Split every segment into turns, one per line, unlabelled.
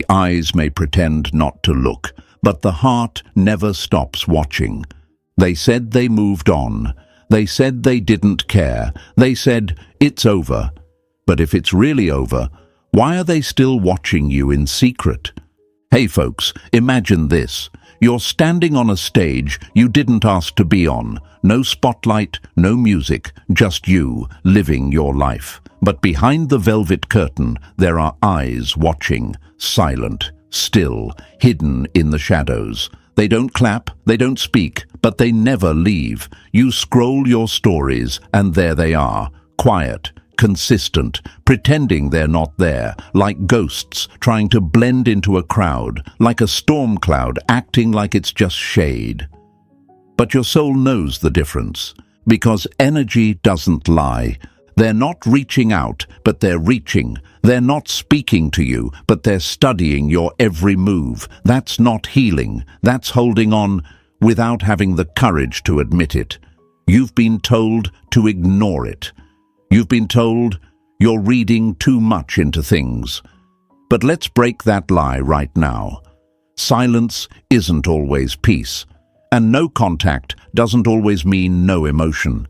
eyes may pretend not to look, but the heart never stops watching. They said they moved on. They said they didn't care. They said, it's over. But if it's really over, why are they still watching you in secret? Hey folks, imagine this. You're standing on a stage you didn't ask to be on. No spotlight, no music, just you living your life. But behind the velvet curtain, there are eyes watching, silent, still, hidden in the shadows. They don't clap, they don't speak, but they never leave. You scroll your stories, and there they are, quiet, consistent, pretending they're not there, like ghosts trying to blend into a crowd, like a storm cloud acting like it's just shade. But your soul knows the difference, because energy doesn't lie. They're not reaching out, but they're reaching. They're not speaking to you, but they're studying your every move. That's not healing. That's holding on without having the courage to admit it. You've been told to ignore it. You've been told you're reading too much into things. But let's break that lie right now. Silence isn't always peace, and no contact doesn't always mean no emotion.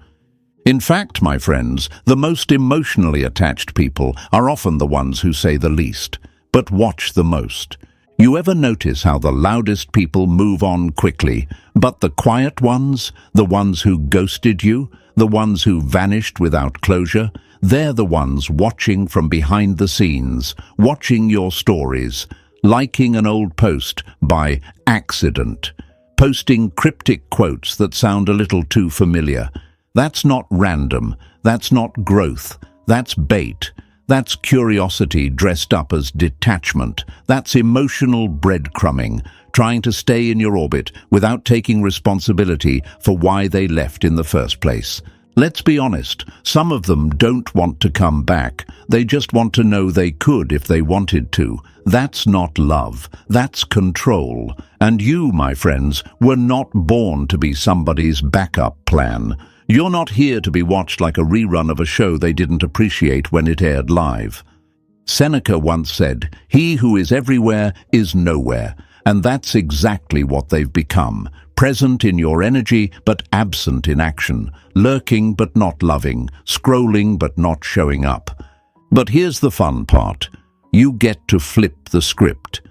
In fact, my friends, the most emotionally attached people are often the ones who say the least, but watch the most. You ever notice how the loudest people move on quickly, but the quiet ones, the ones who ghosted you, the ones who vanished without closure, they're the ones watching from behind the scenes, watching your stories, liking an old post by accident, posting cryptic quotes that sound a little too familiar. That's not random, that's not growth, that's bait. That's curiosity dressed up as detachment. That's emotional breadcrumbing, trying to stay in your orbit without taking responsibility for why they left in the first place. Let's be honest, some of them don't want to come back. They just want to know they could if they wanted to. That's not love, that's control. And you, my friends, were not born to be somebody's backup plan. You're not here to be watched like a rerun of a show they didn't appreciate when it aired live. Seneca once said, "He who is everywhere is nowhere," and that's exactly what they've become. Present in your energy but absent in action, lurking but not loving, scrolling but not showing up. But here's the fun part. You get to flip the script.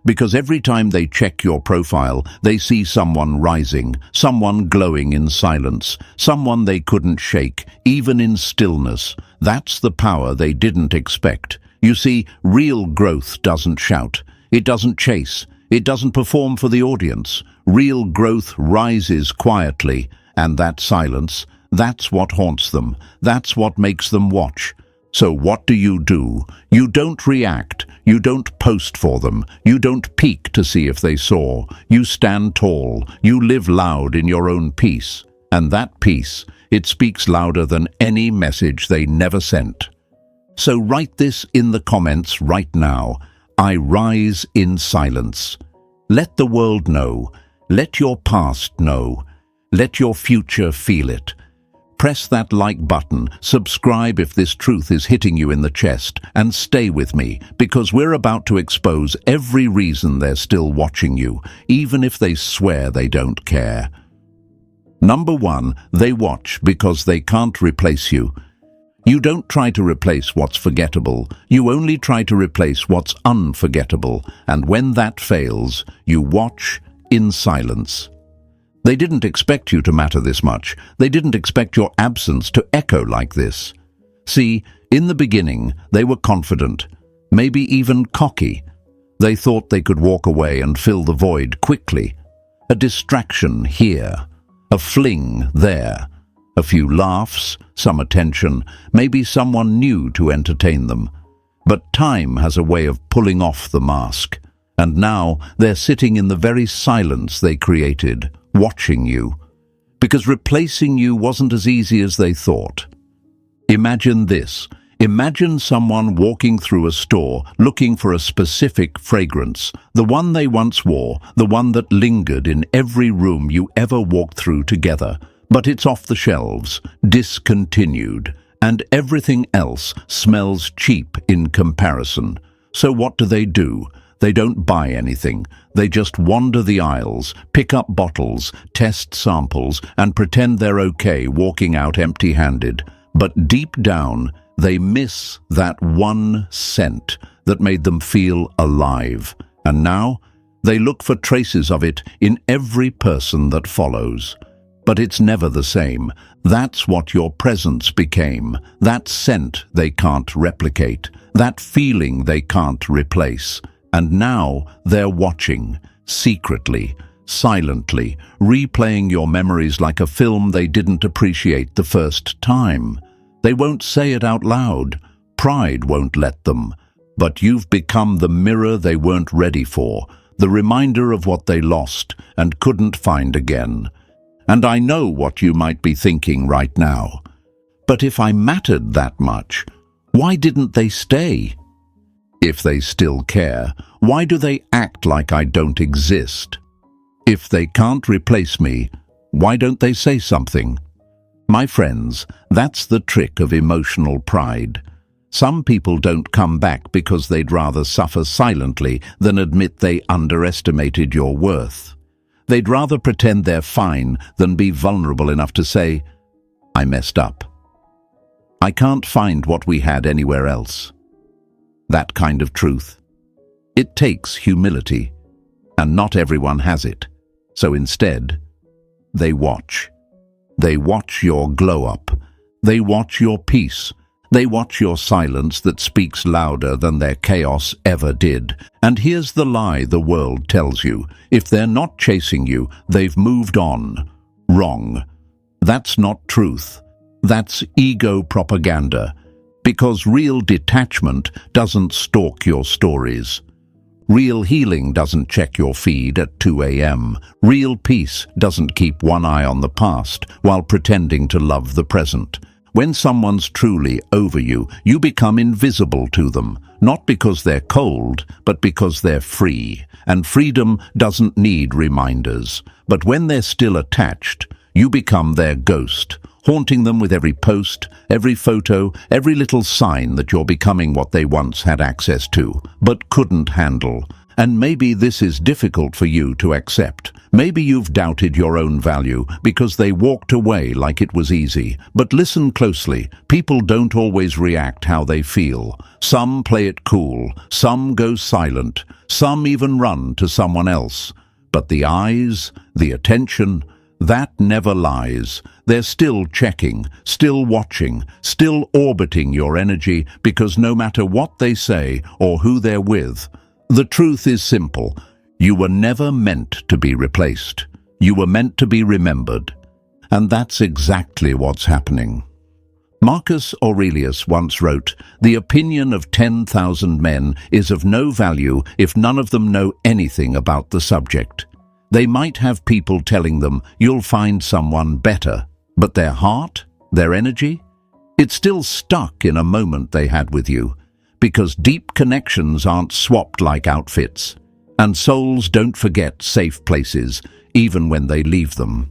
Because every time they check your profile, they see someone rising, someone glowing in silence, someone they couldn't shake, even in stillness. That's the power they didn't expect. You see, real growth doesn't shout. It doesn't chase. It doesn't perform for the audience. Real growth rises quietly, and that silence, that's what haunts them. That's what makes them watch. So what do? You don't react. You don't post for them. You don't peek to see if they saw. You stand tall. You live loud in your own peace. And that peace, it speaks louder than any message they never sent. So write this in the comments right now. I rise in silence. Let the world know. Let your past know. Let your future feel it. Press that like button, subscribe if this truth is hitting you in the chest, and stay with me, because we're about to expose every reason they're still watching you, even if they swear they don't care. Number 1, they watch because they can't replace you. You don't try to replace what's forgettable, you only try to replace what's unforgettable, and when that fails, you watch in silence. They didn't expect you to matter this much. They didn't expect your absence to echo like this. See, in the beginning, they were confident, maybe even cocky. They thought they could walk away and fill the void quickly. A distraction here, a fling there, a few laughs, some attention, maybe someone new to entertain them. But time has a way of pulling off the mask. And now they're sitting in the very silence they created, watching you, because replacing you wasn't as easy as they thought. Imagine this. Imagine someone walking through a store looking for a specific fragrance, the one they once wore, the one that lingered in every room you ever walked through together. But it's off the shelves, discontinued, and everything else smells cheap in comparison. So what do? They don't buy anything. They just wander the aisles, pick up bottles, test samples, and pretend they're okay walking out empty-handed. But deep down, they miss that one scent that made them feel alive. And now, they look for traces of it in every person that follows. But it's never the same. That's what your presence became. That scent they can't replicate. That feeling they can't replace. And now they're watching, secretly, silently, replaying your memories like a film they didn't appreciate the first time. They won't say it out loud. Pride won't let them. But you've become the mirror they weren't ready for, the reminder of what they lost and couldn't find again. And I know what you might be thinking right now. But if I mattered that much, why didn't they stay? If they still care, why do they act like I don't exist? If they can't replace me, why don't they say something? My friends, that's the trick of emotional pride. Some people don't come back because they'd rather suffer silently than admit they underestimated your worth. They'd rather pretend they're fine than be vulnerable enough to say, I messed up. I can't find what we had anywhere else. That kind of truth. It takes humility, and not everyone has it. So instead, they watch. They watch your glow-up. They watch your peace. They watch your silence that speaks louder than their chaos ever did. And here's the lie the world tells you. If they're not chasing you, they've moved on. Wrong. That's not truth. That's ego propaganda. Because real detachment doesn't stalk your stories. Real healing doesn't check your feed at 2 a.m. Real peace doesn't keep one eye on the past while pretending to love the present. When someone's truly over you, you become invisible to them, not because they're cold, but because they're free. And freedom doesn't need reminders. But when they're still attached, you become their ghost, haunting them with every post, every photo, every little sign that you're becoming what they once had access to, but couldn't handle. And maybe this is difficult for you to accept. Maybe you've doubted your own value because they walked away like it was easy. But listen closely. People don't always react how they feel. Some play it cool. Some go silent. Some even run to someone else. But the eyes, the attention, that never lies. They're still checking, still watching, still orbiting your energy because no matter what they say or who they're with, the truth is simple. You were never meant to be replaced. You were meant to be remembered. And that's exactly what's happening. Marcus Aurelius once wrote, "The opinion of 10,000 men is of no value if none of them know anything about the subject." They might have people telling them, you'll find someone better, but their heart, their energy, it's still stuck in a moment they had with you, because deep connections aren't swapped like outfits, and souls don't forget safe places, even when they leave them.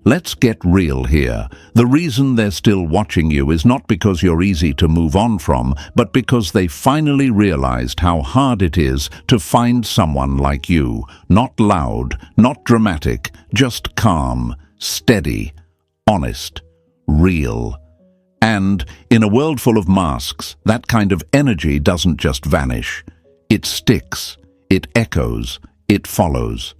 Let's get real here. The reason they're still watching you is not because you're easy to move on from, but because they finally realized how hard it is to find someone like you. Not loud, not dramatic, just calm, steady, honest, real. And in a world full of masks, that kind of energy doesn't just vanish. It sticks, it echoes, it follows.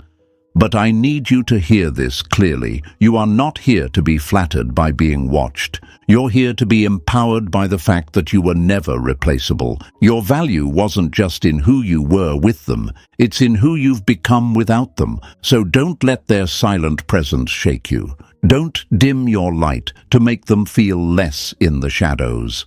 But I need you to hear this clearly. You are not here to be flattered by being watched. You're here to be empowered by the fact that you were never replaceable. Your value wasn't just in who you were with them. It's in who you've become without them. So don't let their silent presence shake you. Don't dim your light to make them feel less in the shadows.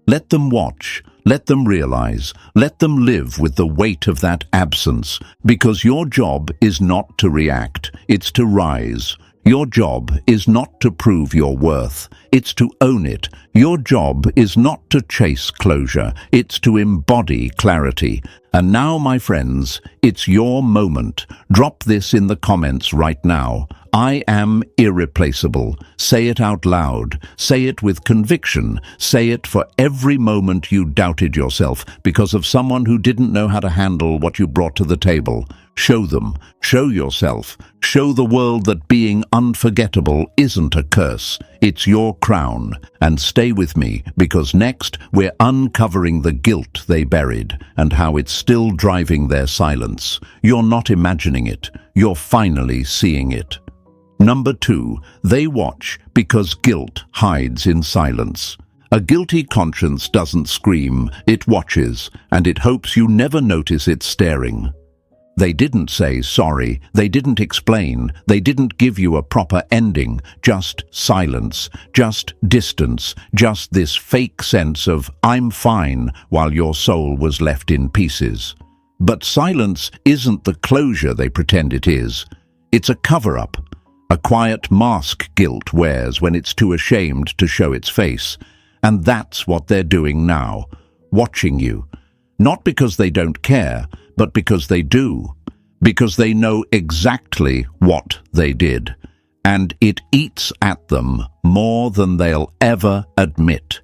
Let them watch. Let them realize, let them live with the weight of that absence, because your job is not to react, it's to rise. Your job is not to prove your worth, it's to own it. Your job is not to chase closure, it's to embody clarity. And now, my friends, it's your moment. Drop this in the comments right now. I am irreplaceable. Say it out loud. Say it with conviction. Say it for every moment you doubted yourself because of someone who didn't know how to handle what you brought to the table. Show them. Show yourself. Show the world that being unforgettable isn't a curse. It's your crown. And stay with me, because next we're uncovering the guilt they buried and how it's still driving their silence. You're not imagining it. You're finally seeing it. Number 2, they watch because guilt hides in silence. A guilty conscience doesn't scream, it watches, and it hopes you never notice it staring. They didn't say sorry, they didn't explain, they didn't give you a proper ending, just silence, just distance, just this fake sense of I'm fine while your soul was left in pieces. But silence isn't the closure they pretend it is. It's a cover-up. A quiet mask guilt wears when it's too ashamed to show its face. And that's what they're doing now, watching you. Not because they don't care, but because they do. Because they know exactly what they did. And it eats at them more than they'll ever admit.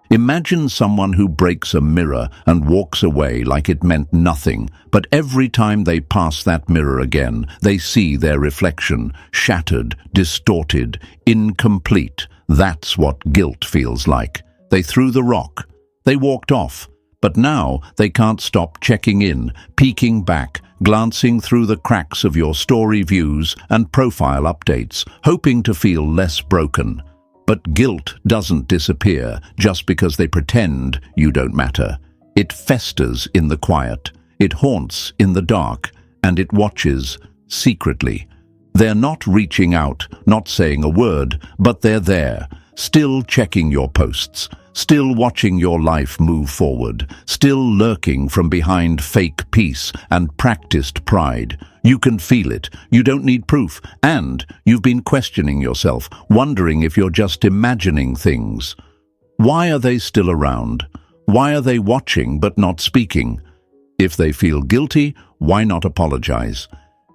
Imagine someone who breaks a mirror and walks away like it meant nothing, but every time they pass that mirror again, they see their reflection, shattered, distorted, incomplete. That's what guilt feels like. They threw the rock. They walked off. But now they can't stop checking in, peeking back, glancing through the cracks of your story views and profile updates, hoping to feel less broken. But guilt doesn't disappear just because they pretend you don't matter. It festers in the quiet, it haunts in the dark, and it watches secretly. They're not reaching out, not saying a word, but they're there, still checking your posts, still watching your life move forward, still lurking from behind fake peace and practiced pride. You can feel it, you don't need proof, and you've been questioning yourself, wondering if you're just imagining things. Why are they still around? Why are they watching but not speaking? If they feel guilty, why not apologize?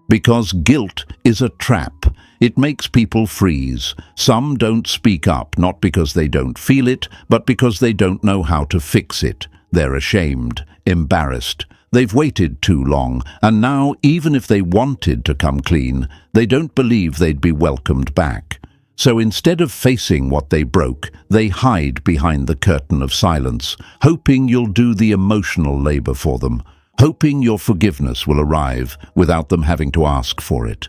Because guilt is a trap. It makes people freeze. Some don't speak up, not because they don't feel it, but because they don't know how to fix it. They're ashamed, embarrassed. They've waited too long, and now, even if they wanted to come clean, they don't believe they'd be welcomed back. So instead of facing what they broke, they hide behind the curtain of silence, hoping you'll do the emotional labor for them, hoping your forgiveness will arrive without them having to ask for it.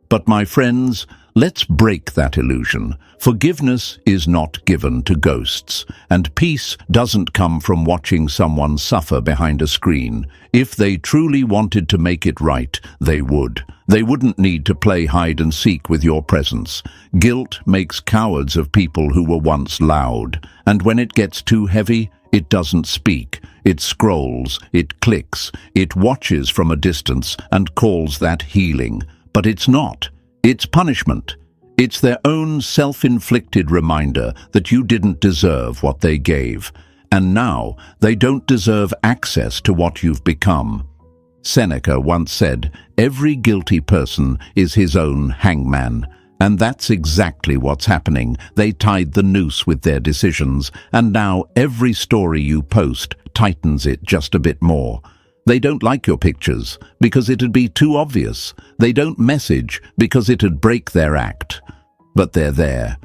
But my friends, let's break that illusion. Forgiveness is not given to ghosts, and peace doesn't come from watching someone suffer behind a screen. If they truly wanted to make it right, they would. They wouldn't need to play hide and seek with your presence. Guilt makes cowards of people who were once loud, and when it gets too heavy, it doesn't speak. It scrolls, it clicks, it watches from a distance and calls that healing. But it's not. It's punishment. It's their own self-inflicted reminder that you didn't deserve what they gave. And now they don't deserve access to what you've become. Seneca once said, "Every guilty person is his own hangman." And that's exactly what's happening. They tied the noose with their decisions, and now every story you post tightens it just a bit more. They don't like your pictures because it'd be too obvious. They don't message because it'd break their act. But they're there,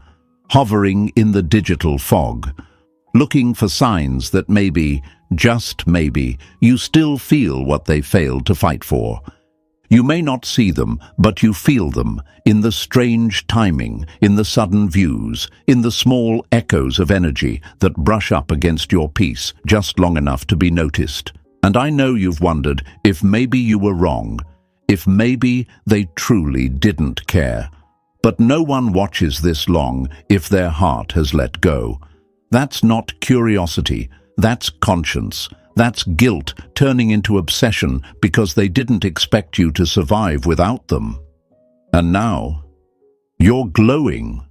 hovering in the digital fog, looking for signs that maybe, just maybe, you still feel what they failed to fight for. You may not see them, but you feel them, in the strange timing, in the sudden views, in the small echoes of energy that brush up against your peace just long enough to be noticed. And I know you've wondered if maybe you were wrong, if maybe they truly didn't care. But no one watches this long if their heart has let go. That's not curiosity, that's conscience. That's guilt turning into obsession because they didn't expect you to survive without them. And now, You're glowing.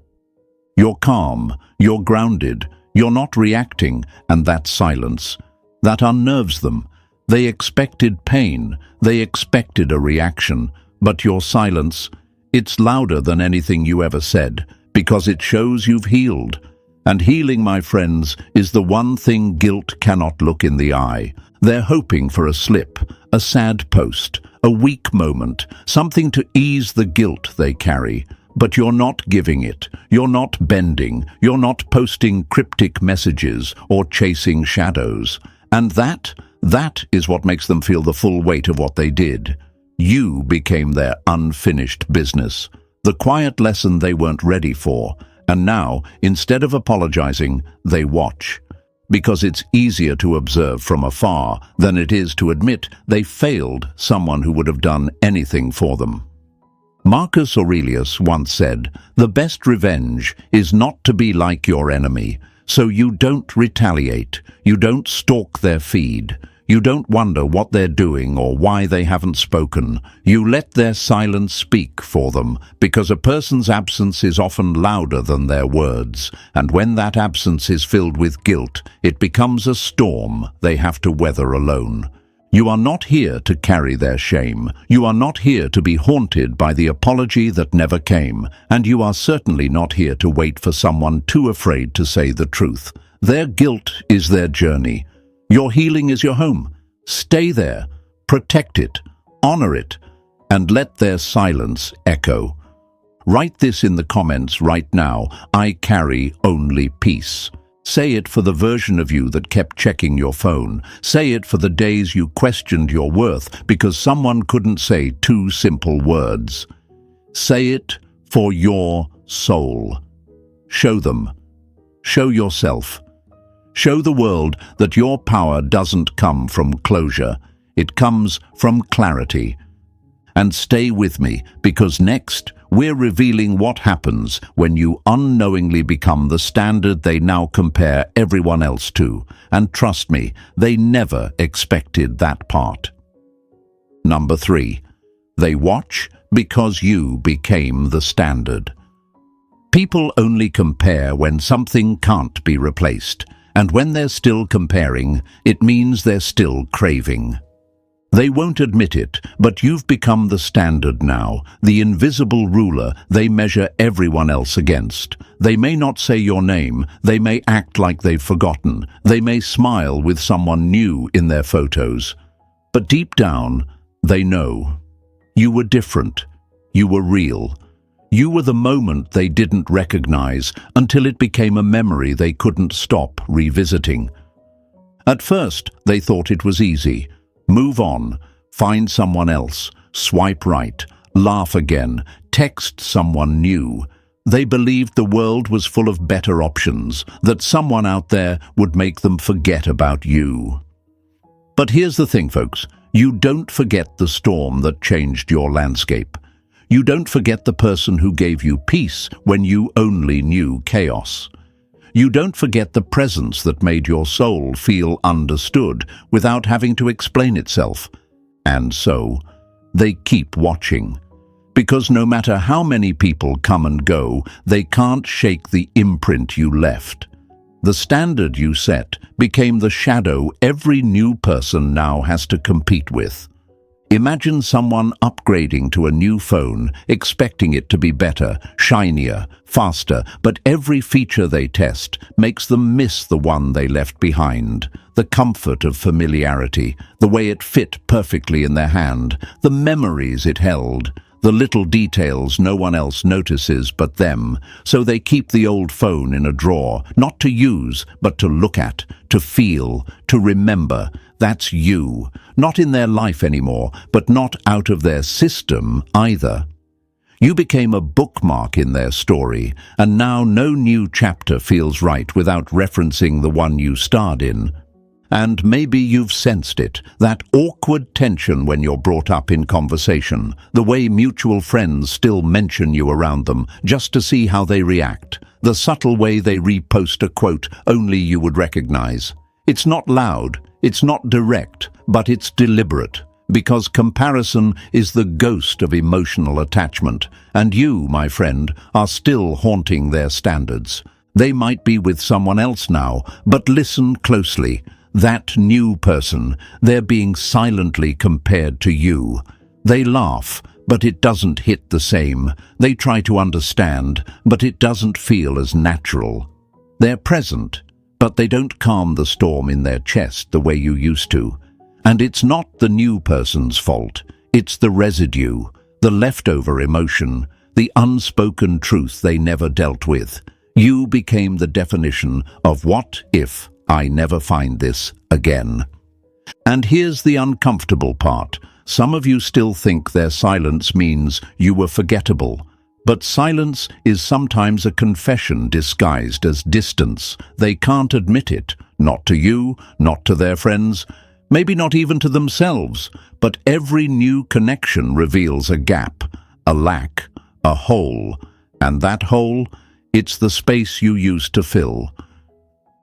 You're calm. You're grounded. You're not reacting, and that silence, that unnerves them. They expected pain. They expected a reaction. But your silence, it's louder than anything you ever said, because it shows you've healed. And healing, my friends, is the one thing guilt cannot look in the eye. They're hoping for a slip, a sad post, a weak moment, something to ease the guilt they carry. But you're not giving it. You're not bending. You're not posting cryptic messages or chasing shadows. And that is what makes them feel the full weight of what they did. You became their unfinished business, the quiet lesson they weren't ready for. And now, instead of apologizing, they watch. Because it's easier to observe from afar than it is to admit they failed someone who would have done anything for them. Marcus Aurelius once said, "The best revenge is not to be like your enemy, so you don't retaliate, you don't stalk their feed, you don't wonder what they're doing or why they haven't spoken. You let their silence speak for them, because a person's absence is often louder than their words, and when that absence is filled with guilt, it becomes a storm they have to weather alone." You are not here to carry their shame. You are not here to be haunted by the apology that never came. And you are certainly not here to wait for someone too afraid to say the truth. Their guilt is their journey. Your healing is your home. Stay there, protect it, honor it, and let their silence echo. Write this in the comments right now. I carry only peace. Say it for the version of you that kept checking your phone. Say it for the days you questioned your worth because someone couldn't say two simple words. Say it for your soul. Show them. Show yourself. Show the world that your power doesn't come from closure. It comes from clarity. And stay with me, because next we're revealing what happens when you unknowingly become the standard they now compare everyone else to. And trust me, they never expected that part. Number 3. They watch because you became the standard. People only compare when something can't be replaced. And when they're still comparing, it means they're still craving. They won't admit it, but you've become the standard now, the invisible ruler they measure everyone else against. They may not say your name, they may act like they've forgotten, they may smile with someone new in their photos. But deep down, they know. You were different. You were real. You were the moment they didn't recognize until it became a memory they couldn't stop revisiting. At first, they thought it was easy. Move on, find someone else, swipe right, laugh again, text someone new. They believed the world was full of better options, that someone out there would make them forget about you. But here's the thing, folks. You don't forget the storm that changed your landscape. You don't forget the person who gave you peace when you only knew chaos. You don't forget the presence that made your soul feel understood without having to explain itself. And so, they keep watching. Because no matter how many people come and go, they can't shake the imprint you left. The standard you set became the shadow every new person now has to compete with. Imagine someone upgrading to a new phone, expecting it to be better, shinier, faster, but every feature they test makes them miss the one they left behind. The comfort of familiarity, the way it fit perfectly in their hand, the memories it held, the little details no one else notices but them. So they keep the old phone in a drawer, not to use, but to look at, to feel, to remember. That's you. Not in their life anymore, but not out of their system either. You became a bookmark in their story, and now no new chapter feels right without referencing the one you starred in. And maybe you've sensed it, that awkward tension when you're brought up in conversation, the way mutual friends still mention you around them just to see how they react, the subtle way they repost a quote only you would recognize. It's not loud, it's not direct, but it's deliberate, Because comparison is the ghost of emotional attachment, and you, my friend, are still haunting their standards. They might be with someone else now, but listen closely. That new person, they're being silently compared to you. They laugh, but it doesn't hit the same. They try to understand, but it doesn't feel as natural. They're present, but they don't calm the storm in their chest the way you used to. And it's not the new person's fault. It's the residue, the leftover emotion, the unspoken truth they never dealt with. You became the definition of what if I never find this again. And here's the uncomfortable part. Some of you still think their silence means you were forgettable. But silence is sometimes a confession disguised as distance. They can't admit it, not to you, not to their friends, maybe not even to themselves. But every new connection reveals a gap, a lack, a hole. And that hole, it's the space you used to fill.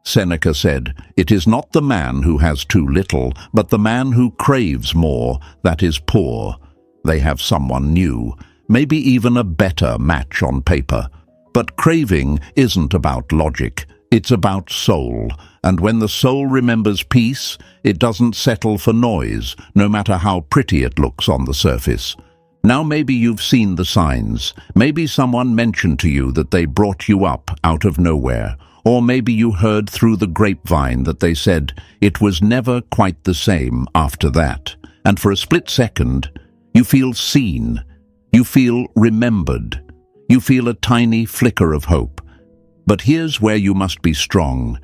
Seneca said, "It is not the man who has too little, but the man who craves more that is poor." They have someone new, maybe even a better match on paper. But craving isn't about logic, it's about soul. And when the soul remembers peace, it doesn't settle for noise, no matter how pretty it looks on the surface. Now maybe you've seen the signs. Maybe someone mentioned to you that they brought you up out of nowhere. Or maybe you heard through the grapevine that they said it was never quite the same after that. And for a split second, you feel seen. You feel remembered. You feel a tiny flicker of hope. But here's where you must be strong.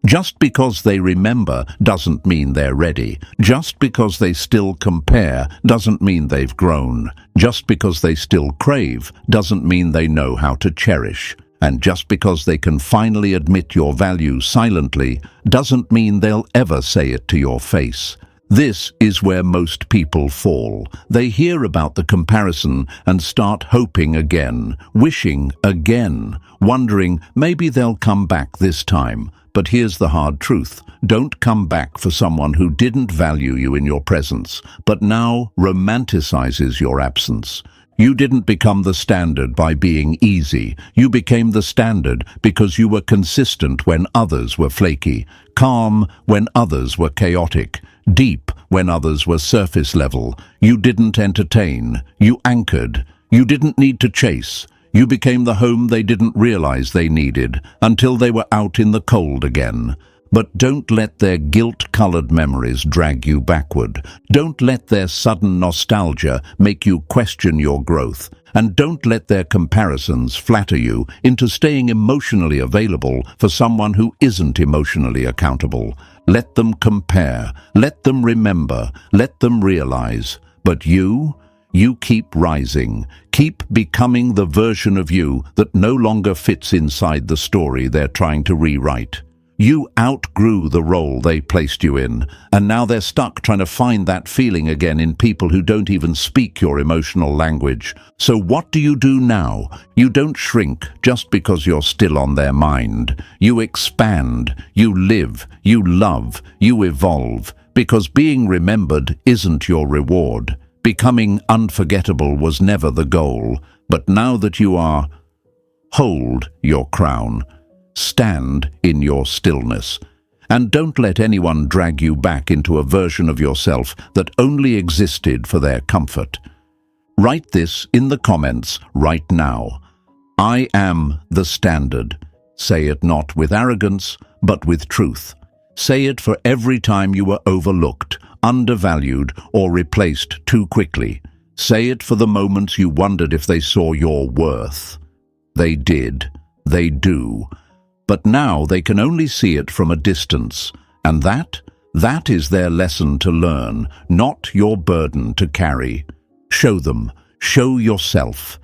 Just because they remember doesn't mean they're ready. Just because they still compare doesn't mean they've grown. Just because they still crave doesn't mean they know how to cherish. And just because they can finally admit your value silently doesn't mean they'll ever say it to your face. This is where most people fall. They hear about the comparison and start hoping again, wishing again, wondering maybe they'll come back this time. But here's the hard truth. Don't come back for someone who didn't value you in your presence, but now romanticizes your absence. You didn't become the standard by being easy. You became the standard because you were consistent when others were flaky, calm when others were chaotic, deep when others were surface level. You didn't entertain. You anchored. You didn't need to chase. You became the home they didn't realize they needed until they were out in the cold again. But don't let their guilt-colored memories drag you backward. Don't let their sudden nostalgia make you question your growth. And don't let their comparisons flatter you into staying emotionally available for someone who isn't emotionally accountable. Let them compare. Let them remember. Let them realize. But you keep rising. Keep becoming the version of you that no longer fits inside the story they're trying to rewrite. You outgrew the role they placed you in, and now they're stuck trying to find that feeling again in people who don't even speak your emotional language. So what do you do now? You don't shrink just because you're still on their mind. You expand, you live, you love, you evolve, because being remembered isn't your reward. Becoming unforgettable was never the goal, but now that you are, hold your crown. Stand in your stillness. And don't let anyone drag you back into a version of yourself that only existed for their comfort. Write this in the comments right now. I am the standard. Say it not with arrogance, but with truth. Say it for every time you were overlooked, undervalued, or replaced too quickly. Say it for the moments you wondered if they saw your worth. They did. They do. But now they can only see it from a distance, and that is their lesson to learn, not your burden to carry. Show them, show yourself.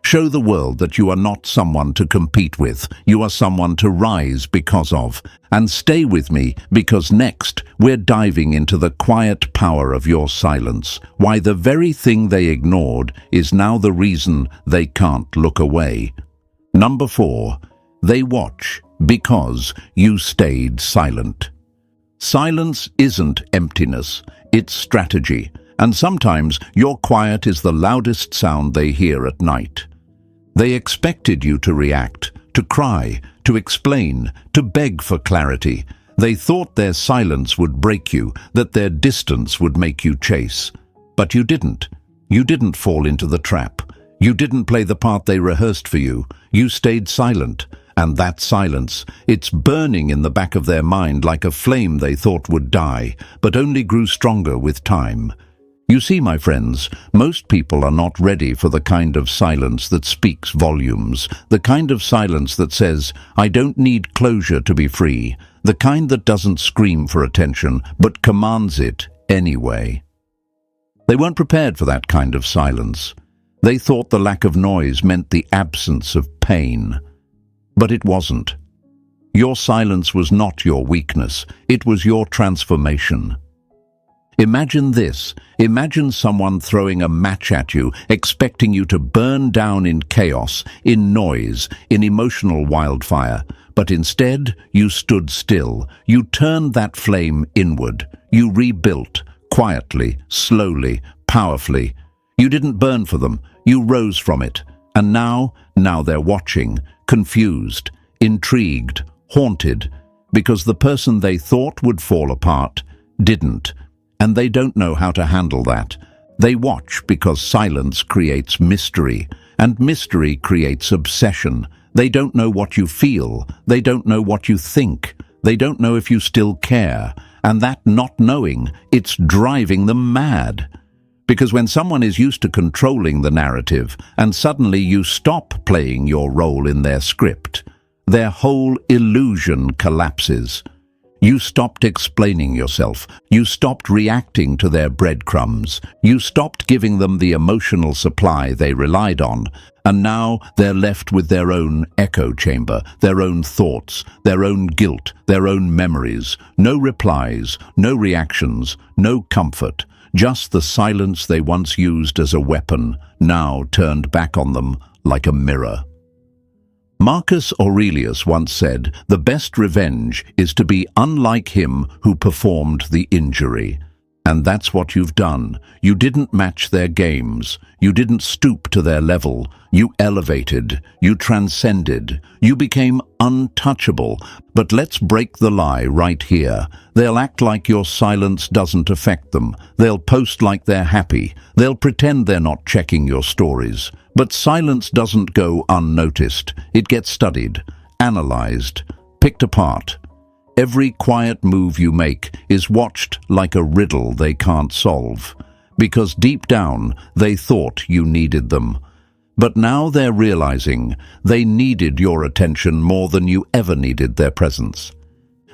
Show the world that you are not someone to compete with, you are someone to rise because of. And stay with me, because next we're diving into the quiet power of your silence, why the very thing they ignored is now the reason they can't look away. Number 4. They watch because you stayed silent. Silence isn't emptiness, it's strategy. And sometimes your quiet is the loudest sound they hear at night. They expected you to react, to cry, to explain, to beg for clarity. They thought their silence would break you, that their distance would make you chase. But you didn't. You didn't fall into the trap. You didn't play the part they rehearsed for you. You stayed silent. And that silence, it's burning in the back of their mind like a flame they thought would die, but only grew stronger with time. You see, my friends, most people are not ready for the kind of silence that speaks volumes, the kind of silence that says, "I don't need closure to be free," the kind that doesn't scream for attention, but commands it anyway. They weren't prepared for that kind of silence. They thought the lack of noise meant the absence of pain. But it wasn't. Your silence was not your weakness, it was your transformation. Imagine this. Imagine someone throwing a match at you, expecting you to burn down in chaos, in noise, in emotional wildfire. But instead, you stood still. You turned that flame inward. You rebuilt, quietly, slowly, powerfully. You didn't burn for them. You rose from it. And now they're watching, confused, intrigued, haunted, because the person they thought would fall apart didn't. And they don't know how to handle that. They watch because silence creates mystery, and mystery creates obsession. They don't know what you feel. They don't know what you think. They don't know if you still care. And that not knowing, it's driving them mad. Because when someone is used to controlling the narrative, and suddenly you stop playing your role in their script, their whole illusion collapses. You stopped explaining yourself. You stopped reacting to their breadcrumbs. You stopped giving them the emotional supply they relied on. And now they're left with their own echo chamber, their own thoughts, their own guilt, their own memories. No replies, no reactions, no comfort. Just the silence they once used as a weapon, now turned back on them like a mirror. Marcus Aurelius once said, "The best revenge is to be unlike him who performed the injury." And that's what you've done. You didn't match their games. You didn't stoop to their level. You elevated. You transcended. You became untouchable. But let's break the lie right here. They'll act like your silence doesn't affect them. They'll post like they're happy. They'll pretend they're not checking your stories. But silence doesn't go unnoticed. It gets studied, analyzed, picked apart. Every quiet move you make is watched like a riddle they can't solve. Because deep down, they thought you needed them. But now they're realizing they needed your attention more than you ever needed their presence.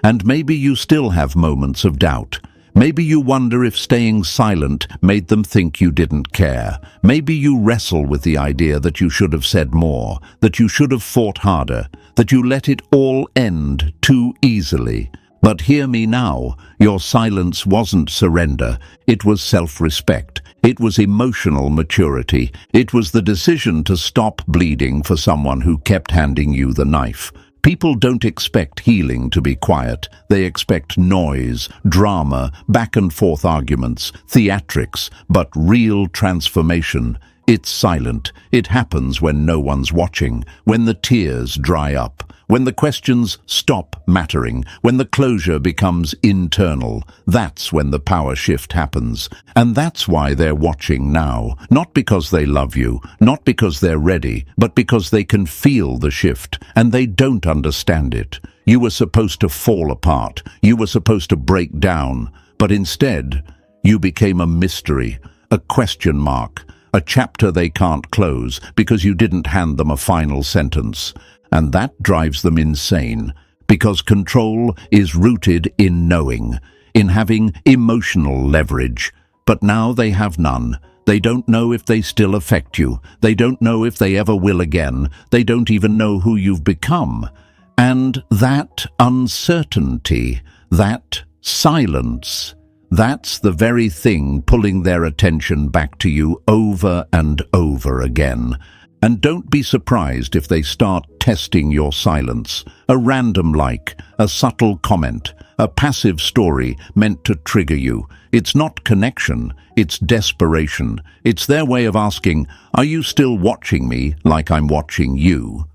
And maybe you still have moments of doubt. Maybe you wonder if staying silent made them think you didn't care. Maybe you wrestle with the idea that you should have said more, that you should have fought harder, that you let it all end too easily. But hear me now, your silence wasn't surrender, it was self-respect. It was emotional maturity. It was the decision to stop bleeding for someone who kept handing you the knife. People don't expect healing to be quiet. They expect noise, drama, back-and-forth arguments, theatrics, but real transformation. It's silent. It happens when no one's watching, when the tears dry up, when the questions stop mattering, when the closure becomes internal. That's when the power shift happens. And that's why they're watching now. Not because they love you, not because they're ready, but because they can feel the shift, and they don't understand it. You were supposed to fall apart. You were supposed to break down. But instead, you became a mystery, a question mark, a chapter they can't close because you didn't hand them a final sentence. And that drives them insane, because control is rooted in knowing, in having emotional leverage. But now they have none. They don't know if they still affect you. They don't know if they ever will again. They don't even know who you've become. And that uncertainty, that silence, that's the very thing pulling their attention back to you over and over again. And don't be surprised if they start testing your silence. A random like, a subtle comment, a passive story meant to trigger you. It's not connection, it's desperation. It's their way of asking, are you still watching me like I'm watching you?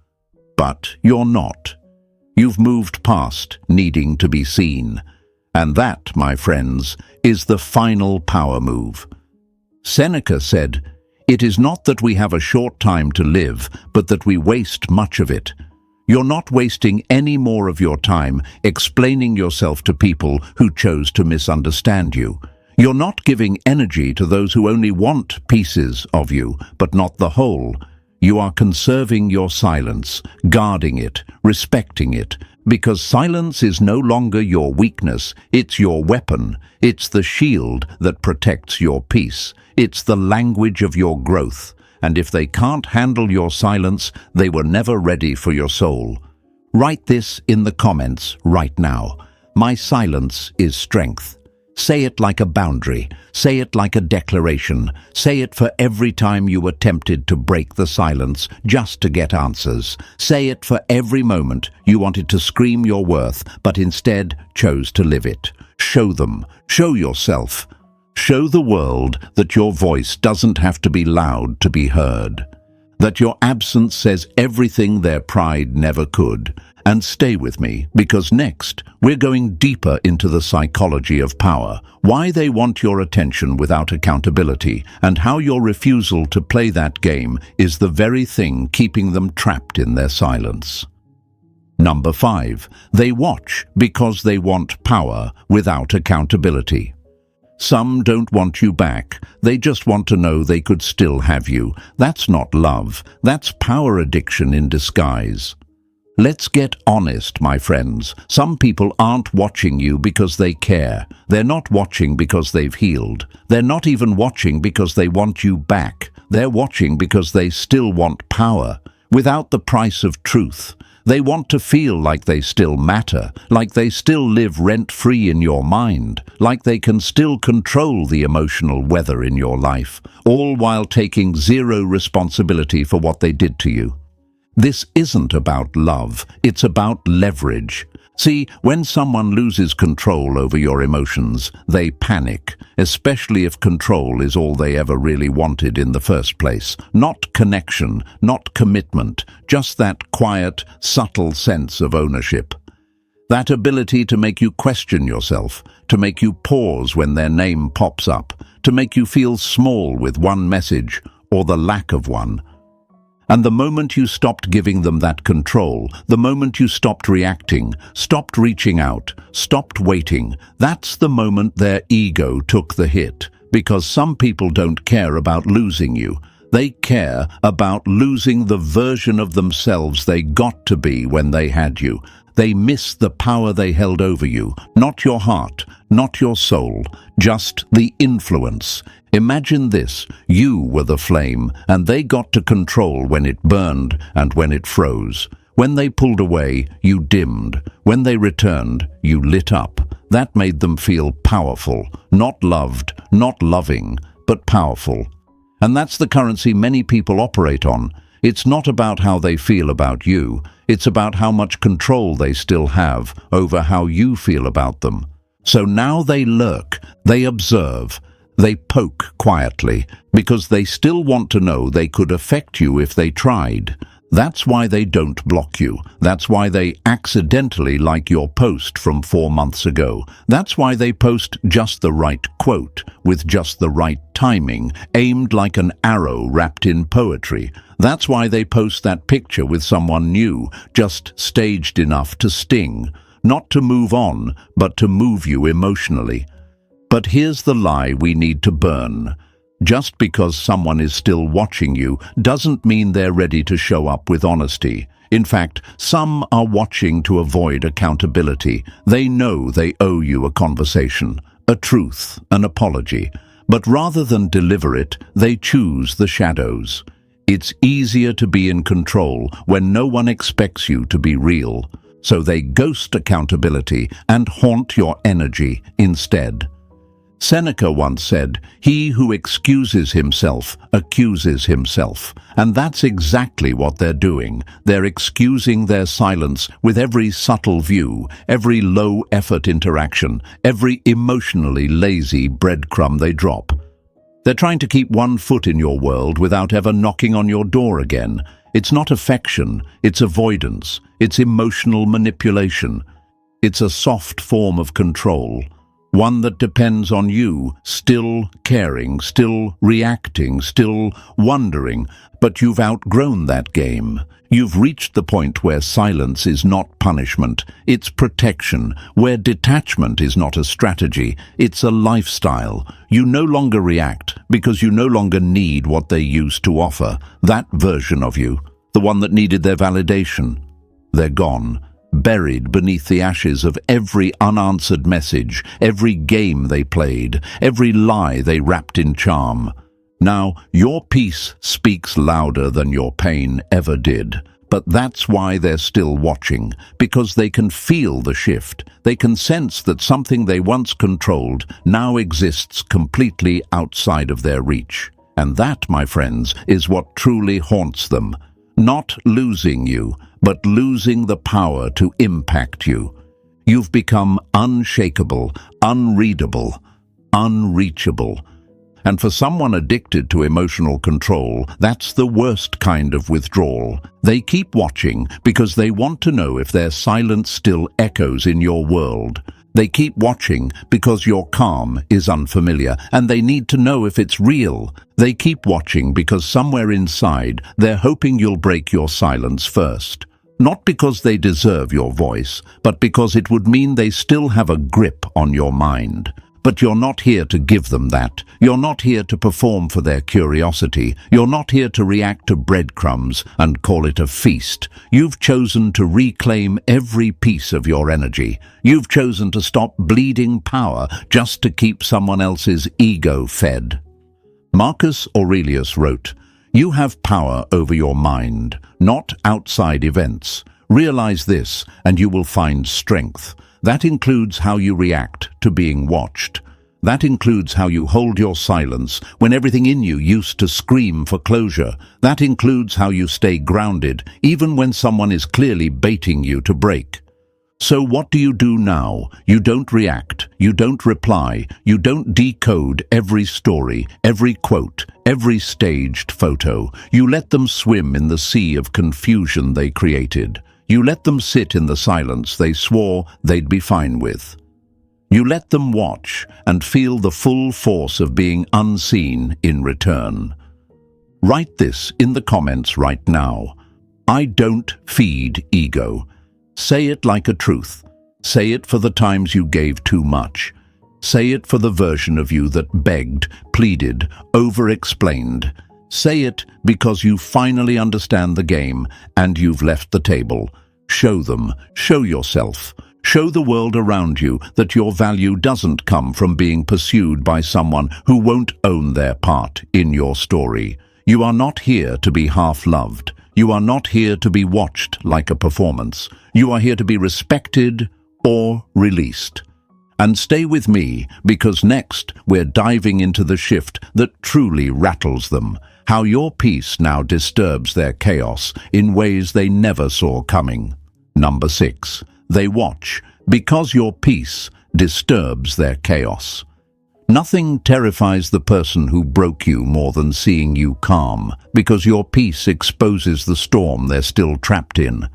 But you're not. You've moved past needing to be seen. And that, my friends, is the final power move. Seneca said, "It is not that we have a short time to live, but that we waste much of it." You're not wasting any more of your time explaining yourself to people who chose to misunderstand you. You're not giving energy to those who only want pieces of you, but not the whole. You are conserving your silence, guarding it, respecting it, because silence is no longer your weakness, it's your weapon. It's the shield that protects your peace. It's the language of your growth. And if they can't handle your silence, they were never ready for your soul. Write this in the comments right now. My silence is strength. Say it like a boundary. Say it like a declaration. Say it for every time you attempted to break the silence just to get answers. Say it for every moment you wanted to scream your worth, but instead chose to live it. Show them. Show yourself. Show the world that your voice doesn't have to be loud to be heard, that your absence says everything their pride never could. And stay with me, because next we're going deeper into the psychology of power, why they want your attention without accountability, and how your refusal to play that game is the very thing keeping them trapped in their silence. Number 5, they watch because they want power without accountability. Some don't want you back. They just want to know they could still have you. That's not love. That's power addiction in disguise. Let's get honest, my friends. Some people aren't watching you because they care. They're not watching because they've healed. They're not even watching because they want you back. They're watching because they still want power, without the price of truth. They want to feel like they still matter, like they still live rent-free in your mind, like they can still control the emotional weather in your life, all while taking zero responsibility for what they did to you. This isn't about love, it's about leverage. See, when someone loses control over your emotions, they panic, especially if control is all they ever really wanted in the first place. Not connection, not commitment, just that quiet, subtle sense of ownership. That ability to make you question yourself, to make you pause when their name pops up, to make you feel small with one message, or the lack of one. And the moment you stopped giving them that control, the moment you stopped reacting, stopped reaching out, stopped waiting, that's the moment their ego took the hit. Because some people don't care about losing you. They care about losing the version of themselves they got to be when they had you. They miss the power they held over you, not your heart, not your soul, just the influence. Imagine this, you were the flame, and they got to control when it burned and when it froze. When they pulled away, you dimmed. When they returned, you lit up. That made them feel powerful, not loved, not loving, but powerful. And that's the currency many people operate on. It's not about how they feel about you. It's about how much control they still have over how you feel about them. So now they lurk, they observe, they poke quietly, because they still want to know they could affect you if they tried. That's why they don't block you. That's why they accidentally like your post from 4 months ago. That's why they post just the right quote, with just the right timing, aimed like an arrow wrapped in poetry. That's why they post that picture with someone new, just staged enough to sting. Not to move on, but to move you emotionally. But here's the lie we need to burn. Just because someone is still watching you doesn't mean they're ready to show up with honesty. In fact, some are watching to avoid accountability. They know they owe you a conversation, a truth, an apology. But rather than deliver it, they choose the shadows. It's easier to be in control when no one expects you to be real. So they ghost accountability and haunt your energy instead. Seneca once said, "He who excuses himself accuses himself." And that's exactly what they're doing. They're excusing their silence with every subtle view, every low-effort interaction, every emotionally lazy breadcrumb they drop. They're trying to keep one foot in your world without ever knocking on your door again. It's not affection, it's avoidance, it's emotional manipulation. It's a soft form of control. One that depends on you, still caring, still reacting, still wondering, but you've outgrown that game. You've reached the point where silence is not punishment, it's protection, where detachment is not a strategy, it's a lifestyle. You no longer react because you no longer need what they used to offer. That version of you, the one that needed their validation, they're gone. Buried beneath the ashes of every unanswered message, every game they played, every lie they wrapped in charm. Now, your peace speaks louder than your pain ever did. But that's why they're still watching, because they can feel the shift. They can sense that something they once controlled now exists completely outside of their reach. And that, my friends, is what truly haunts them. Not losing you, but losing the power to impact you. You've become unshakable, unreadable, unreachable. And for someone addicted to emotional control, that's the worst kind of withdrawal. They keep watching because they want to know if their silence still echoes in your world. They keep watching because your calm is unfamiliar, and they need to know if it's real. They keep watching because somewhere inside, they're hoping you'll break your silence first. Not because they deserve your voice, but because it would mean they still have a grip on your mind. But you're not here to give them that. You're not here to perform for their curiosity. You're not here to react to breadcrumbs and call it a feast. You've chosen to reclaim every piece of your energy. You've chosen to stop bleeding power just to keep someone else's ego fed. Marcus Aurelius wrote, "You have power over your mind, not outside events. Realize this, and you will find strength. That includes how you react to being watched. That includes how you hold your silence when everything in you used to scream for closure. That includes how you stay grounded, even when someone is clearly baiting you to break." So what do you do now? You don't react, you don't reply, you don't decode every story, every quote, every staged photo. You let them swim in the sea of confusion they created. You let them sit in the silence they swore they'd be fine with. You let them watch and feel the full force of being unseen in return. Write this in the comments right now. I don't feed ego. Say it like a truth. Say it for the times you gave too much. Say it for the version of you that begged, pleaded, over-explained. Say it because you finally understand the game and you've left the table. Show them, show yourself, show the world around you that your value doesn't come from being pursued by someone who won't own their part in your story. You are not here to be half-loved. You are not here to be watched like a performance. You are here to be respected or released. And stay with me, because next we're diving into the shift that truly rattles them. How your peace now disturbs their chaos in ways they never saw coming. Number 6. They watch because your peace disturbs their chaos. Nothing terrifies the person who broke you more than seeing you calm, because your peace exposes the storm they're still trapped in.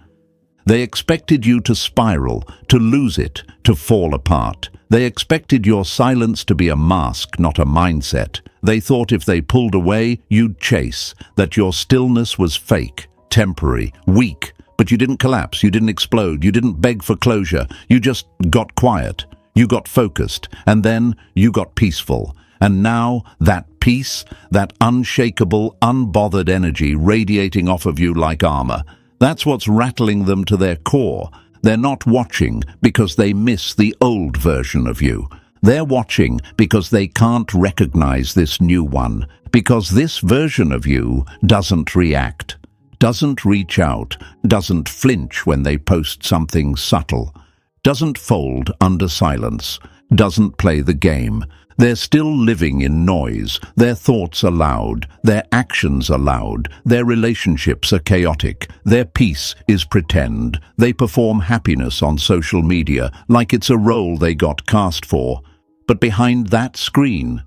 They expected you to spiral, to lose it, to fall apart. They expected your silence to be a mask, not a mindset. They thought if they pulled away, you'd chase, that your stillness was fake, temporary, weak. But you didn't collapse, you didn't explode, you didn't beg for closure. You just got quiet, you got focused, and then you got peaceful. And now that peace, that unshakable, unbothered energy radiating off of you like armor, that's what's rattling them to their core. They're not watching because they miss the old version of you. They're watching because they can't recognize this new one, because this version of you doesn't react, doesn't reach out, doesn't flinch when they post something subtle, doesn't fold under silence, doesn't play the game. They're still living in noise. Their thoughts are loud. Their actions are loud. Their relationships are chaotic. Their peace is pretend. They perform happiness on social media like it's a role they got cast for. But behind that screen,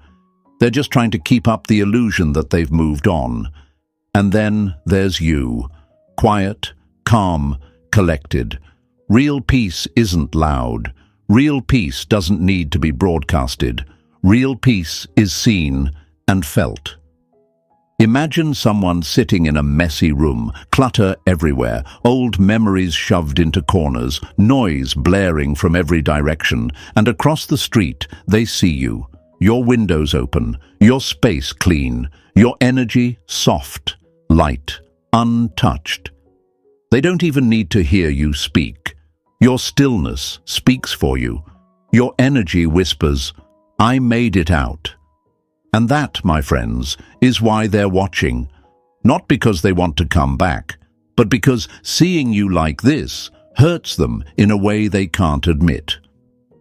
they're just trying to keep up the illusion that they've moved on. And then there's you, quiet, calm, collected. Real peace isn't loud. Real peace doesn't need to be broadcasted. Real peace is seen and felt. Imagine someone sitting in a messy room, clutter everywhere, old memories shoved into corners, noise blaring from every direction, and across the street they see you, your windows open, your space clean, your energy soft, light, untouched. They don't even need to hear you speak. Your stillness speaks for you. Your energy whispers, "I made it out." And that, my friends, is why they're watching. Not because they want to come back, but because seeing you like this hurts them in a way they can't admit.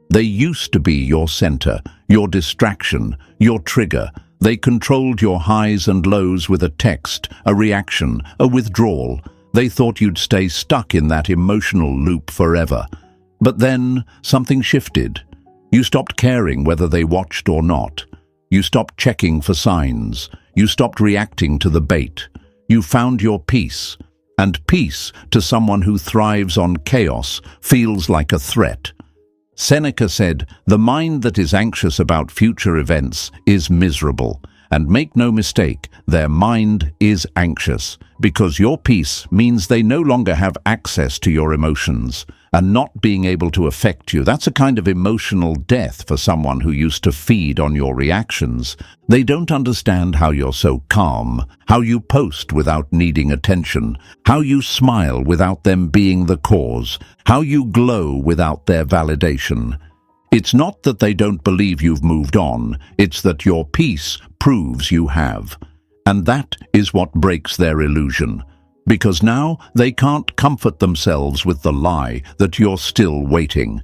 They used to be your center, your distraction, your trigger. They controlled your highs and lows with a text, a reaction, a withdrawal. They thought you'd stay stuck in that emotional loop forever. But then something shifted. You stopped caring whether they watched or not. You stopped checking for signs. You stopped reacting to the bait. You found your peace. And peace, to someone who thrives on chaos, feels like a threat. Seneca said, "The mind that is anxious about future events is miserable." And make no mistake, their mind is anxious, because your peace means they no longer have access to your emotions. And not being able to affect you, that's a kind of emotional death for someone who used to feed on your reactions. They don't understand how you're so calm, how you post without needing attention, how you smile without them being the cause, how you glow without their validation. It's not that they don't believe you've moved on, it's that your peace proves you have. And that is what breaks their illusion. Because now they can't comfort themselves with the lie that you're still waiting,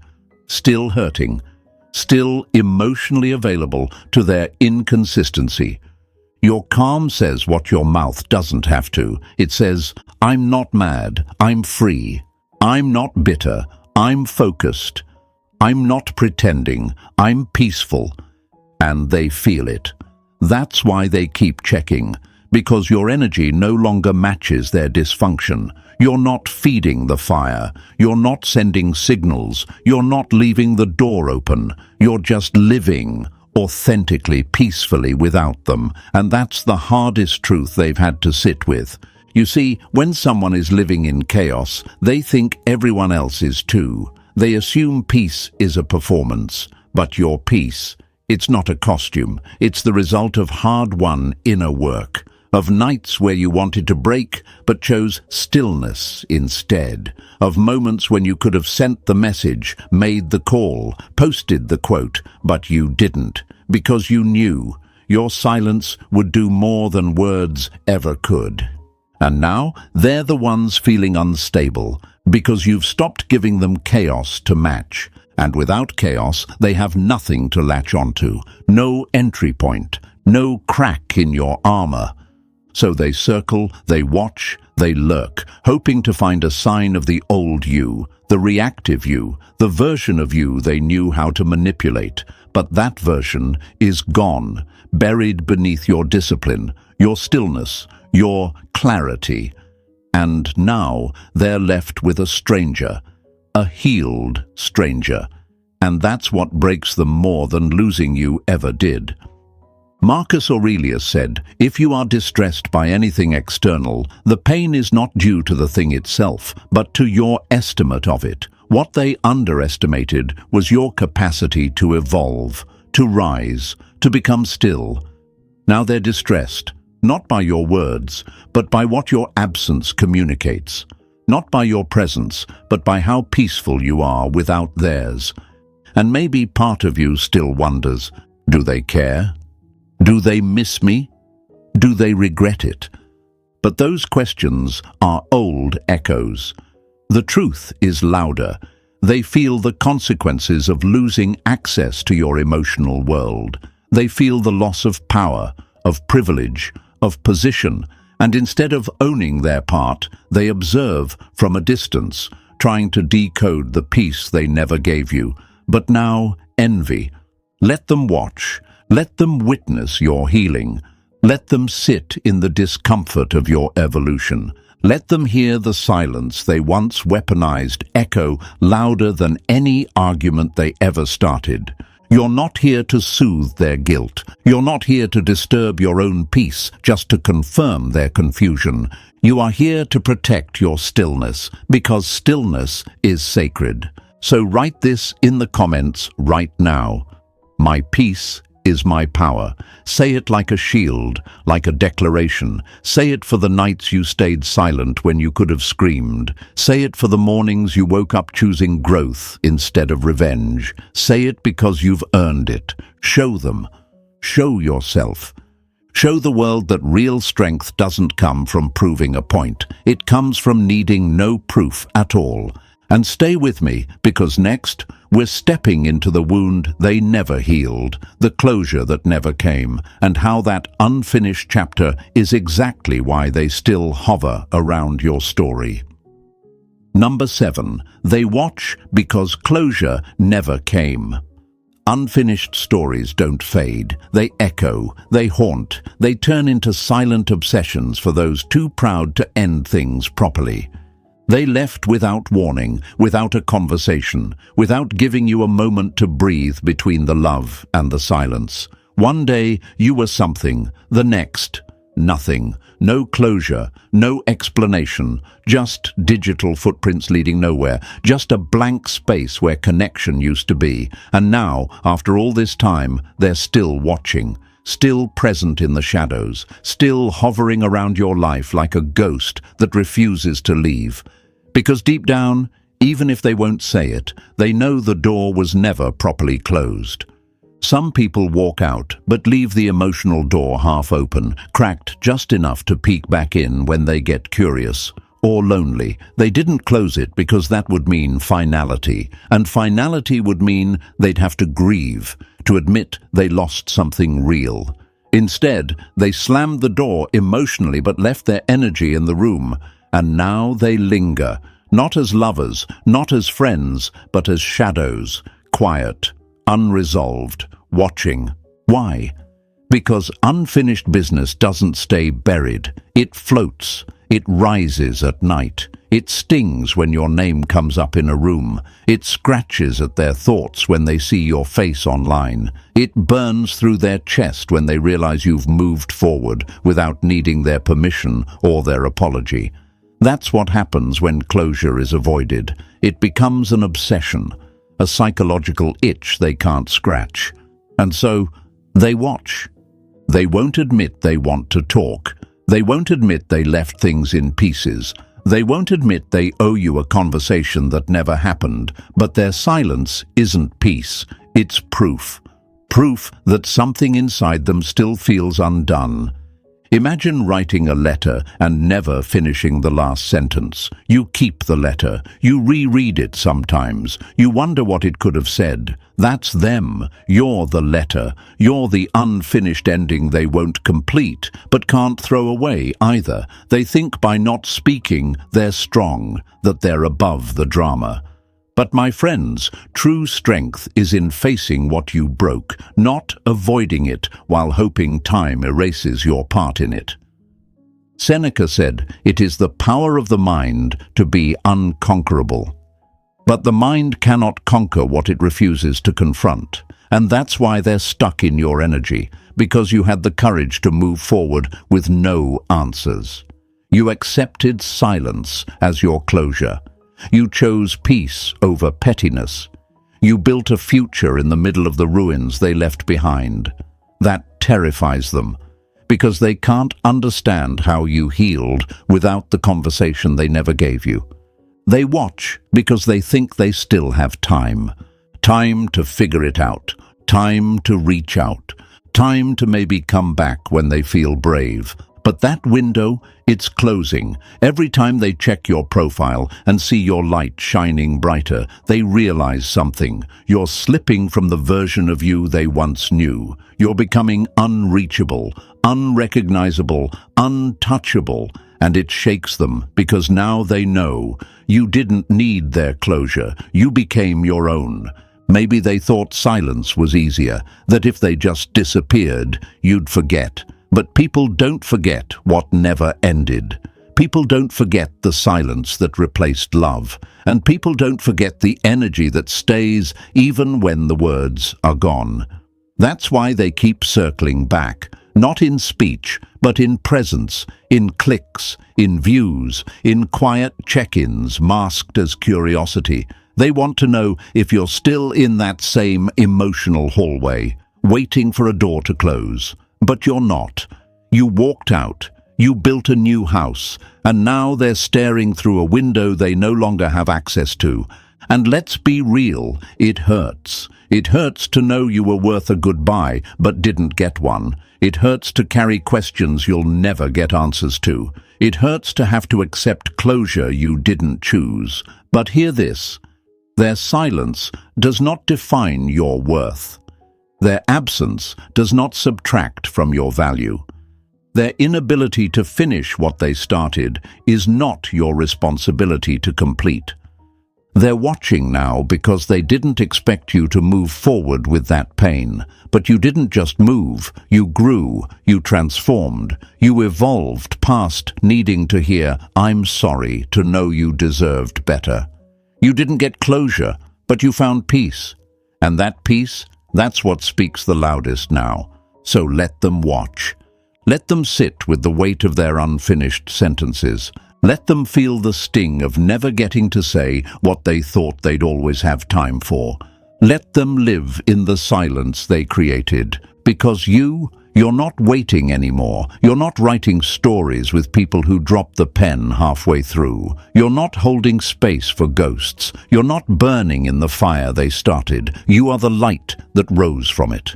still hurting, still emotionally available to their inconsistency. Your calm says what your mouth doesn't have to. It says, "I'm not mad, I'm free. I'm not bitter, I'm focused. I'm not pretending, I'm peaceful." And they feel it. That's why they keep checking. Because your energy no longer matches their dysfunction. You're not feeding the fire. You're not sending signals. You're not leaving the door open. You're just living authentically, peacefully without them. And that's the hardest truth they've had to sit with. You see, when someone is living in chaos, they think everyone else is too. They assume peace is a performance. But your peace, it's not a costume. It's the result of hard-won inner work. Of nights where you wanted to break but chose stillness instead. Of moments when you could have sent the message, made the call, posted the quote, but you didn't, because you knew your silence would do more than words ever could. And now they're the ones feeling unstable, because you've stopped giving them chaos to match. And without chaos, they have nothing to latch onto, no entry point, no crack in your armor. So they circle, they watch, they lurk, hoping to find a sign of the old you, the reactive you, the version of you they knew how to manipulate. But that version is gone, buried beneath your discipline, your stillness, your clarity. And now they're left with a stranger, a healed stranger. And that's what breaks them more than losing you ever did. Marcus Aurelius said, "If you are distressed by anything external, the pain is not due to the thing itself, but to your estimate of it. What they underestimated was your capacity to evolve, to rise, to become still. Now they're distressed, not by your words, but by what your absence communicates. Not by your presence, but by how peaceful you are without theirs. And maybe part of you still wonders, do they care? Do they miss me? Do they regret it? But those questions are old echoes. The truth is louder. They feel the consequences of losing access to your emotional world. They feel the loss of power, of privilege, of position, and instead of owning their part, they observe from a distance, trying to decode the peace they never gave you. But now, envy. Let them watch. Let them witness your healing. Let them sit in the discomfort of your evolution. Let them hear the silence they once weaponized echo louder than any argument they ever started. You're not here to soothe their guilt. You're not here to disturb your own peace just to confirm their confusion. You are here to protect your stillness, because stillness is sacred. So write this in the comments right now. My peace is my power. Say it like a shield, like a declaration. Say it for the nights you stayed silent when you could have screamed. Say it for the mornings you woke up choosing growth instead of revenge. Say it because you've earned it. Show them. Show yourself. Show the world that real strength doesn't come from proving a point. It comes from needing no proof at all. And stay with me, because next, we're stepping into the wound they never healed, the closure that never came, and how that unfinished chapter is exactly why they still hover around your story. Number 7. They watch because closure never came. Unfinished stories don't fade. They echo, they haunt, they turn into silent obsessions for those too proud to end things properly. They left without warning, without a conversation, without giving you a moment to breathe between the love and the silence. One day you were something, the next, nothing. No closure, no explanation, just digital footprints leading nowhere, just a blank space where connection used to be. And now, after all this time, they're still watching, still present in the shadows, still hovering around your life like a ghost that refuses to leave. Because deep down, even if they won't say it, they know the door was never properly closed. Some people walk out, but leave the emotional door half open, cracked just enough to peek back in when they get curious. Or lonely. They didn't close it because that would mean finality, and finality would mean they'd have to grieve, to admit they lost something real. Instead, they slammed the door emotionally but left their energy in the room. And now they linger, not as lovers, not as friends, but as shadows, quiet, unresolved, watching. Why? Because unfinished business doesn't stay buried. It floats. It rises at night. It stings when your name comes up in a room. It scratches at their thoughts when they see your face online. It burns through their chest when they realize you've moved forward without needing their permission or their apology. That's what happens when closure is avoided. It becomes an obsession, a psychological itch they can't scratch. And so, they watch. They won't admit they want to talk. They won't admit they left things in pieces. They won't admit they owe you a conversation that never happened. But their silence isn't peace. It's proof. Proof that something inside them still feels undone. Imagine writing a letter and never finishing the last sentence. You keep the letter. You reread it sometimes. You wonder what it could have said. That's them. You're the letter. You're the unfinished ending they won't complete, but can't throw away either. They think by not speaking, they're strong, that they're above the drama. But my friends, true strength is in facing what you broke, not avoiding it while hoping time erases your part in it. Seneca said, "It is the power of the mind to be unconquerable." But the mind cannot conquer what it refuses to confront, and that's why they're stuck in your energy, because you had the courage to move forward with no answers. You accepted silence as your closure. You chose peace over pettiness. You built a future in the middle of the ruins they left behind. That terrifies them, because they can't understand how you healed without the conversation they never gave you. They watch because they think they still have time. Time to figure it out. Time to reach out. Time to maybe come back when they feel brave. But that window, it's closing. Every time they check your profile and see your light shining brighter, they realize something. You're slipping from the version of you they once knew. You're becoming unreachable, unrecognizable, untouchable, and it shakes them because now they know you didn't need their closure. You became your own. Maybe they thought silence was easier, that if they just disappeared, you'd forget. But people don't forget what never ended. People don't forget the silence that replaced love. And people don't forget the energy that stays even when the words are gone. That's why they keep circling back, not in speech, but in presence, in clicks, in views, in quiet check-ins masked as curiosity. They want to know if you're still in that same emotional hallway, waiting for a door to close. But you're not. You walked out, you built a new house, and now they're staring through a window they no longer have access to. And let's be real, it hurts. It hurts to know you were worth a goodbye, but didn't get one. It hurts to carry questions you'll never get answers to. It hurts to have to accept closure you didn't choose. But hear this, their silence does not define your worth. Their absence does not subtract from your value. Their inability to finish what they started is not your responsibility to complete. They're watching now because they didn't expect you to move forward with that pain. But you didn't just move, you grew, you transformed, you evolved past needing to hear, "I'm sorry," to know you deserved better. You didn't get closure, but you found peace. And that peace, that's what speaks the loudest now. So let them watch. Let them sit with the weight of their unfinished sentences. Let them feel the sting of never getting to say what they thought they'd always have time for. Let them live in the silence they created. Because you're not waiting anymore. You're not writing stories with people who drop the pen halfway through. You're not holding space for ghosts. You're not burning in the fire they started. You are the light that rose from it.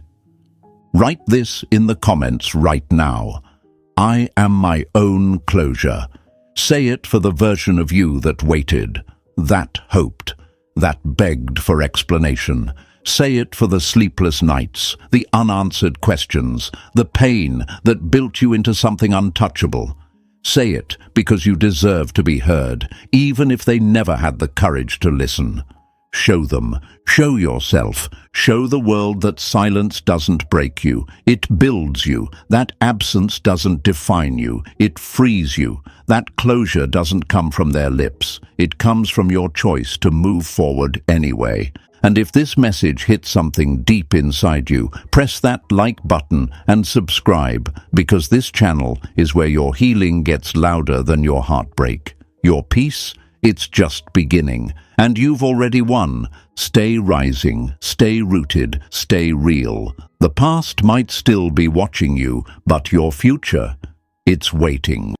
Write this in the comments right now. I am my own closure. Say it for the version of you that waited, that hoped, that begged for explanation. Say it for the sleepless nights, the unanswered questions, the pain that built you into something untouchable. Say it because you deserve to be heard, even if they never had the courage to listen. Show them, show yourself, show the world that silence doesn't break you. It builds you. That absence doesn't define you. It frees you. That closure doesn't come from their lips. It comes from your choice to move forward anyway. And if this message hits something deep inside you, press that like button and subscribe, because this channel is where your healing gets louder than your heartbreak. Your peace, it's just beginning. And you've already won. Stay rising, stay rooted, stay real. The past might still be watching you, but your future, it's waiting.